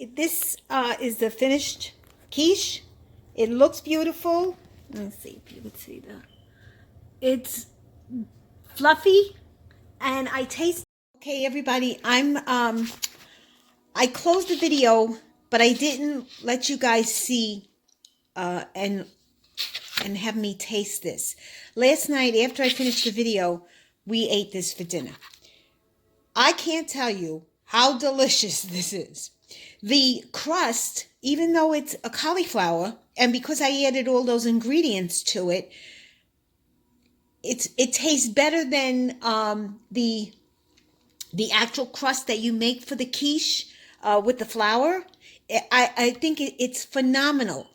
This is the finished quiche. It looks beautiful. Let me see if you can see that. It's fluffy, and I taste. Okay, everybody, I closed the video, but I didn't let you guys see and have me taste this. Last night, after I finished the video, we ate this for dinner. I can't tell you how delicious this is. The crust, even though it's a cauliflower, and because I added all those ingredients to it, it tastes better than the actual crust that you make for the quiche with the flour. I think it's phenomenal.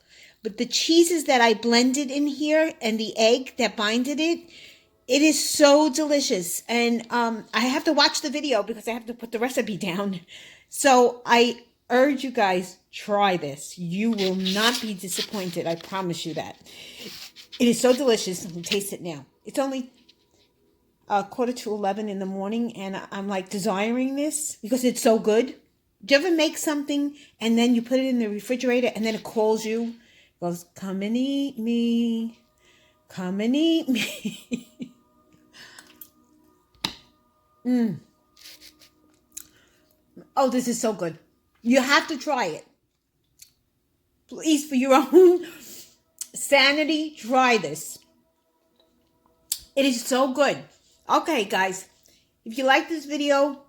But the cheeses that I blended in here and the egg that binded it, it is so delicious. And I have to watch the video because I have to put the recipe down. So I urge you guys, try this. You will not be disappointed. I promise you that. It is so delicious. Taste it now. It's only 11:15 in the morning, and I'm like desiring this because it's so good. Do you ever make something and then you put it in the refrigerator and then it calls you? It goes, come and eat me. Come and eat me. Oh, this is so good. You have to try it. Please, for your own sanity, try this. It is so good. Okay, guys, if you like this video,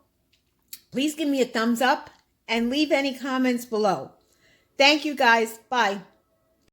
please give me a thumbs up and leave any comments below. Thank you, guys. Bye.